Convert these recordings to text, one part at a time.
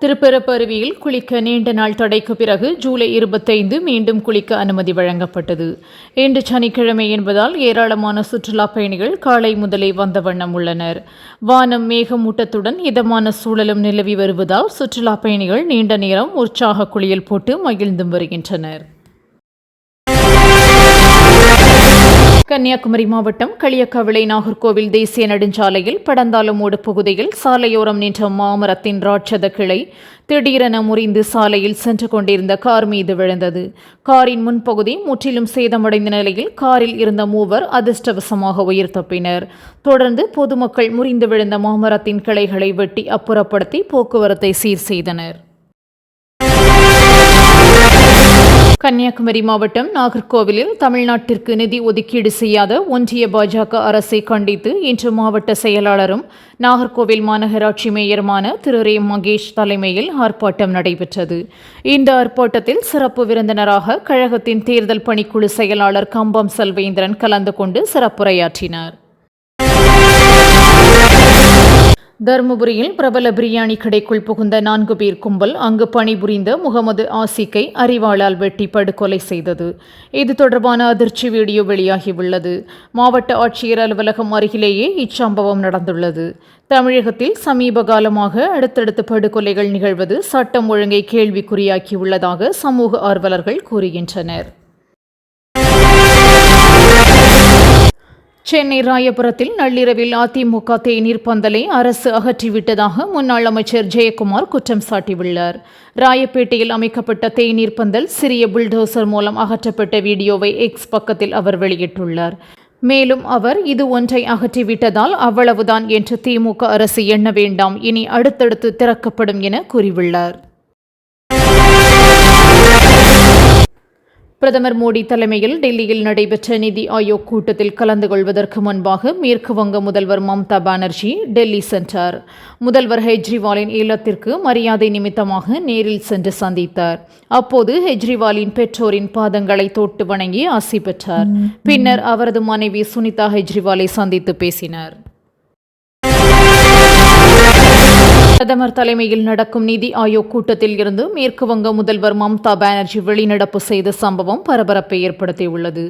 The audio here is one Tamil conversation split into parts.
திருப்பரப்பு குளிக்க நீண்ட நாள் தடைக்கு பிறகு ஜூலை 25 மீண்டும் குளிக்க அனுமதி வழங்கப்பட்டது. இன்று சனிக்கிழமை என்பதால் ஏராளமான சுற்றுலா பயணிகள் காலை முதலே வந்த வண்ணம் உள்ளனர். வானம் மேகமூட்டத்துடன் இதமான சூழலும் நிலவி வருவதால் சுற்றுலா பயணிகள் நீண்ட நேரம் உற்சாக குளியல் போட்டு மகிழ்ந்தும் வருகின்றனர். கன்னியாகுமரி மாவட்டம் களியக்கவிளை நாகர்கோவில் தேசிய நெடுஞ்சாலையில் படந்தாலமோடு பகுதியில் சாலையோரம் நின்ற மாமரத்தின் ராட்சத கிளை திடீரென முறிந்து சாலையில் சென்று கொண்டிருந்த கார் மீது விழுந்தது. காரின் முன்பகுதி முற்றிலும் சேதமடைந்த நிலையில் காரில் இருந்த மூவர் அதிர்ஷ்டவசமாக உயிர் தப்பினர். தொடர்ந்து பொதுமக்கள் முறிந்து விழுந்த மாமரத்தின் கிளைகளை வெட்டி அப்புறப்படுத்தி போக்குவரத்தை சீர் செய்தனர். கன்னியாகுமரி மாவட்டம் நாகர்கோவிலில் தமிழ்நாட்டிற்கு நிதி ஒதுக்கீடு செய்யாத ஒன்றிய பாஜக அரசை கண்டித்து இன்று மாவட்ட செயலாளரும் நாகர்கோவில் மாநகராட்சி மேயருமான திரு ரே மகேஷ் தலைமையில் ஆர்ப்பாட்டம் நடைபெற்றது. இந்த ஆர்ப்பாட்டத்தில் சிறப்பு விருந்தினராக கழகத்தின் தேர்தல் பணிக்குழு செயலாளர் கம்பம் செல்வேந்திரன் கலந்து கொண்டு சிறப்புரையாற்றினார். தருமபுரியில் பிரபல பிரியாணி கடைக்குள் புகுந்த 4 பேர் கும்பல் அங்கு பணிபுரிந்த முகமது ஆசிக்கை அரிவாளால் வெட்டி படுகொலை செய்தது. இது தொடர்பான அதிர்ச்சி வீடியோ வெளியாகியுள்ளது. மாவட்ட ஆட்சியர் அலுவலகம் அருகிலேயே இச்சம்பவம் நடந்துள்ளது. தமிழகத்தில் சமீப காலமாக அடுத்தடுத்து படுகொலைகள் நிகழ்வது சட்டம் ஒழுங்கை கேள்விக்குறியாக்கியுள்ளதாக சமூக ஆர்வலர்கள் கூறுகின்றனர். சென்னை ராயபுரத்தில் நள்ளிரவில் அதிமுக தேநீர் பந்தலை அரசு அகற்றிவிட்டதாக முன்னாள் அமைச்சர் ஜெயக்குமார் குற்றம் சாட்டியுள்ளார். ராயப்பேட்டையில் அமைக்கப்பட்ட தேநீர் பந்தல் சிறிய புல்டோசர் மூலம் அகற்றப்பட்ட வீடியோவை எக்ஸ் பக்கத்தில் அவர் வெளியிட்டுள்ளார். மேலும் அவர் இது ஒன்றை அகற்றிவிட்டதால் அவ்வளவுதான் என்று திமுக அரசு எண்ண வேண்டாம், இனி அடுத்தடுத்து திறக்கப்படும் என கூறியுள்ளார். பிரதமர் மோடி தலைமையில் டெல்லியில் நடைபெற்ற நிதி ஆயோக் கூட்டத்தில் கலந்து கொள்வதற்கு முன்பாக மேற்கு வங்க முதல்வர் மம்தா பானர்ஜி டெல்லி சென்றார். முதல்வர் கெஜ்ரிவாலின் இல்லத்திற்கு மரியாதை நிமித்தமாக நேரில் சென்று சந்தித்தார். அப்போது கெஜ்ரிவாலின் பெற்றோரின் பாதங்களை தொட்டு வணங்கி ஆசி பெற்றார். பின்னர் அவரது மனைவி சுனிதா கெஜ்ரிவாலை சந்தித்து பேசினார். பிரதமர் தலைமையில் நடக்கும் நிதி ஆயோக் கூட்டத்தில் இருந்து மேற்கு வங்க முதல்வர் மம்தா பானர்ஜி வெளிநடப்பு செய்த சம்பவம் பரபரப்பை ஏற்படுத்தியுள்ளது.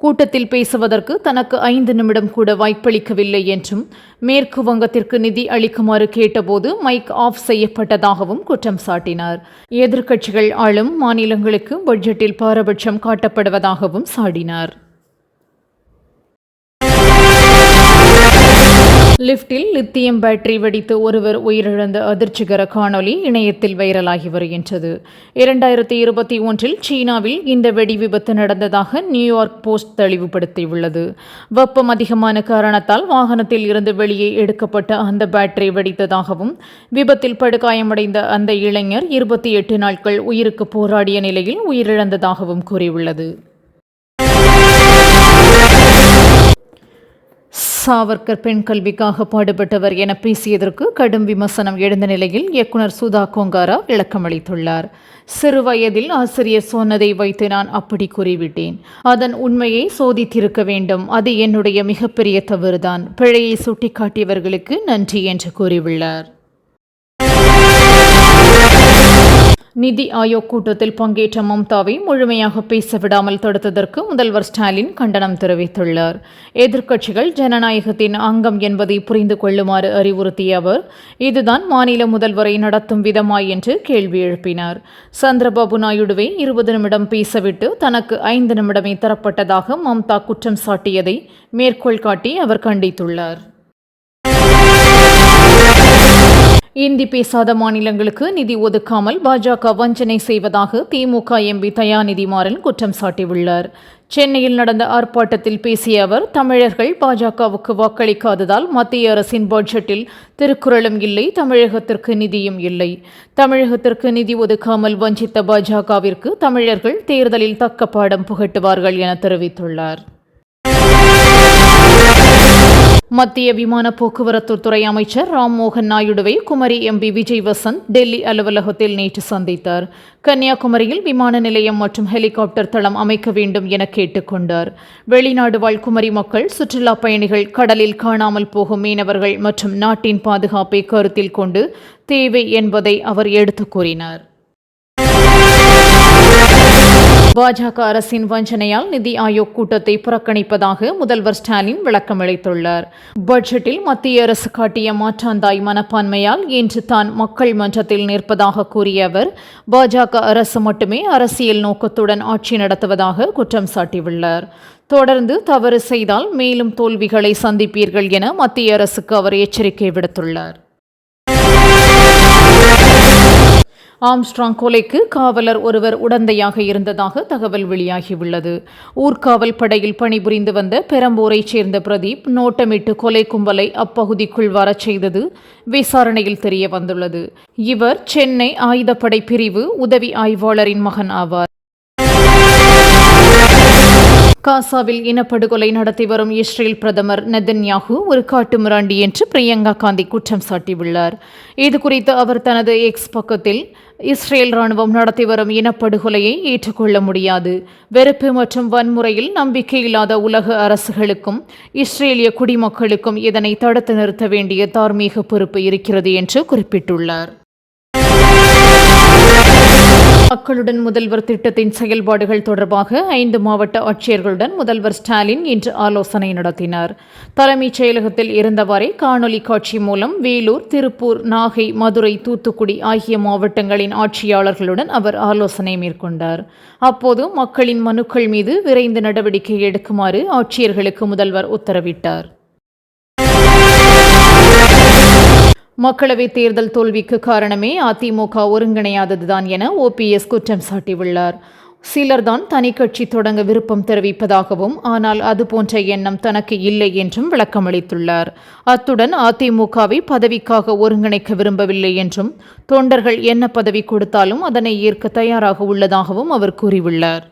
கூட்டத்தில் பேசுவதற்கு தனக்கு 5 நிமிடம் கூட வாய்ப்பளிக்கவில்லை என்றும், மேற்கு வங்கத்திற்கு நிதி அளிக்குமாறு கேட்டபோது மைக் ஆஃப் செய்யப்பட்டதாகவும் குற்றம் சாட்டினார். எதிர்க்கட்சிகள் ஆளும் மாநிலங்களுக்கு பட்ஜெட்டில் பாரபட்சம் காட்டப்படுவதாகவும் சாடினார். லிப்டில் லித்தியம் பேட்டரி வெடித்து ஒருவர் உயிரிழந்த அதிர்ச்சிகர காணொலி இணையத்தில் வைரலாகி வருகின்றது. 2021 சீனாவில் இந்த வெடி விபத்து நடந்ததாக நியூயார்க் போஸ்ட் தெளிவுபடுத்தியுள்ளது. வெப்பம் அதிகமான காரணத்தால் வாகனத்தில் இருந்து வெளியே எடுக்கப்பட்ட அந்த பேட்டரி வெடித்ததாகவும், விபத்தில் படுகாயமடைந்த அந்த இளைஞர் 28 நாட்கள் உயிருக்கு போராடிய நிலையில் உயிரிழந்ததாகவும் கூறியுள்ளது. சாவர்கர் பெண் கல்விக்காக பாடுபட்டவர் என பேசியதற்கு கடும் விமர்சனம் எழுந்த நிலையில் இயக்குனர் சுதா கோங்காரா விளக்கமளித்துள்ளார். சிறு வயதில் ஆசிரியர் சொன்னதை வைத்து நான் அப்படி கூறிவிட்டேன். அதன் உண்மையை சோதித்திருக்க வேண்டும். அது என்னுடைய மிகப்பெரிய தவறுதான். பிழையை சுட்டிக்காட்டியவர்களுக்கு நன்றி என்று கூறியுள்ளார். நிதி ஆயோக் கூட்டத்தில் பங்கேற்ற மம்தாவை முழுமையாக பேசவிடாமல் தடுத்ததற்கு முதல்வர் ஸ்டாலின் கண்டனம் தெரிவித்துள்ளார். எதிர்க்கட்சிகள் ஜனநாயகத்தின் அங்கம் என்பதை புரிந்து கொள்ளுமாறு அறிவுறுத்திய அவர், இதுதான் மாநில முதல்வரை நடத்தும் விதமா என்று கேள்வி எழுப்பினார். சந்திரபாபு நாயுடுவை 20 நிமிடம் பேசவிட்டு தனக்கு 5 நிமிடமே தரப்பட்டதாக மம்தா குற்றம் சாட்டியதை மேற்கோள் காட்டி அவர் கண்டித்துள்ளார். இந்தி பேசாத மாநிலங்களுக்கு நிதி ஒதுக்காமல் பாஜக வஞ்சனை செய்வதாக திமுக எம்பி தயாநிதி மாறன் குற்றம் சாட்டியுள்ளார். சென்னையில் நடந்த ஆர்ப்பாட்டத்தில் பேசிய அவர், தமிழர்கள் பாஜகவுக்கு வாக்களிக்காததால் மத்திய அரசின் பட்ஜெட்டில் திருக்குறளும் இல்லை, தமிழகத்திற்கு நிதியும் இல்லை. தமிழகத்திற்கு நிதி ஒதுக்காமல் வஞ்சித்த பாஜகவிற்கு தமிழர்கள் தேர்தலில் தக்க பாடம் புகட்டுவார்கள் என தெரிவித்துள்ளார். மத்திய விமான போக்குவரத்து துறை அமைச்சர் ராம்மோகன் நாயுடுவை குமரி எம்பி விஜய் வசந்த் டெல்லி அலுவலகத்தில் நேற்று சந்தித்தார். கன்னியாகுமரியில் விமான நிலையம் மற்றும் ஹெலிகாப்டர் தளம் அமைக்க வேண்டும் என கேட்டுக்கொண்டார். வெளிநாடு வாழ் குமரி மக்கள், சுற்றுலா பயணிகள், கடலில் காணாமல் போகும் மீனவர்கள் மற்றும் நாட்டின் பாதுகாப்பை கருத்தில் கொண்டு தேவை என்பதை அவர் எடுத்துக் கூறினார். பாஜக அரசின் வஞ்சனையால் நிதி ஆயோக் கூட்டத்தை புறக்கணிப்பதாக முதல்வர் ஸ்டாலின் விளக்கமளித்துள்ளார். பட்ஜெட்டில் மத்திய அரசு காட்டிய மாற்றாந்தாய் மனப்பான்மையால் இன்று தான் மக்கள் மன்றத்தில் நிற்பதாக கூறிய அவர், பாஜக அரசு மட்டுமே அரசியல் நோக்கத்துடன் ஆட்சி நடத்துவதாக குற்றம் சாட்டியுள்ளார். தொடர்ந்து தவறு செய்தால் மேலும் தோல்விகளை சந்திப்பீர்கள் என மத்திய அரசுக்கு அவர் எச்சரிக்கை விடுத்துள்ளார். ஆம்ஸ்ட்ராங் கொலைக்கு காவலர் ஒருவர் உடந்தையாக இருந்ததாக தகவல் வெளியாகியுள்ளது. ஊர்காவல் படையில் பணிபுரிந்து வந்த பெரம்பூரைச் சேர்ந்த பிரதீப் நோட்டமிட்டு கொலை கும்பலை அப்பகுதிக்குள் வரச் செய்தது விசாரணையில் தெரிய வந்துள்ளது. இவர் சென்னை ஆயுதப்படை பிரிவு உதவி ஆய்வாளரின் மகன் ஆவார். காசாவில் இனப்படுகொலை நடத்தி வரும் இஸ்ரேல் பிரதமர் நெதன்யாகு ஒரு காட்டுமிராண்டி என்று பிரியங்கா காந்தி குற்றம் சாட்டியுள்ளார். இதுகுறித்து அவர் தனது எக்ஸ் பக்கத்தில், இஸ்ரேல் ராணுவம் நடத்தி வரும் இனப்படுகொலையை ஏற்றுக்கொள்ள முடியாது. வெறுப்பு மற்றும் வன்முறையில் நம்பிக்கையில்லாத உலக அரசுகளுக்கும் இஸ்ரேலிய குடிமக்களுக்கும் இதனை தடுத்து நிறுத்த வேண்டிய தார்மீக பொறுப்பு இருக்கிறது என்று குறிப்பிட்டுள்ளார். மக்களுடன் முதல்வர் திட்டத்தின் செயல்பாடுகள் தொடர்பாக 5 மாவட்ட ஆட்சியர்களுடன் முதல்வர் ஸ்டாலின் இன்று ஆலோசனை நடத்தினார். தலைமைச் செயலகத்தில் இருந்தவாறே காணொலி காட்சி மூலம் வேலூர், திருப்பூர், நாகை, மதுரை, தூத்துக்குடி ஆகிய மாவட்டங்களின் ஆட்சியாளர்களுடன் அவர் ஆலோசனை மேற்கொண்டார். அப்போது மக்களின் மனுக்கள் மீது விரைந்து நடவடிக்கை எடுக்குமாறு ஆட்சியர்களுக்கு முதல்வர் உத்தரவிட்டார். மக்களவைத் தேர்தல் தோல்விக்கு காரணமே அதிமுக ஒருங்கிணையாததுதான் என OPS குற்றம் சாட்டியுள்ளார். சிலர்தான் தனி கட்சி தொடங்க விருப்பம் தெரிவிப்பதாகவும், ஆனால் அதுபோன்ற எண்ணம் தனக்கு இல்லை என்றும் விளக்கமளித்துள்ளார். அத்துடன் அதிமுகவை பதவிக்காக ஒருங்கிணைக்க விரும்பவில்லை என்றும், தொண்டர்கள் என்ன பதவி கொடுத்தாலும் அதனை ஏற்க தயாராக உள்ளதாகவும் அவர் கூறியுள்ளார்.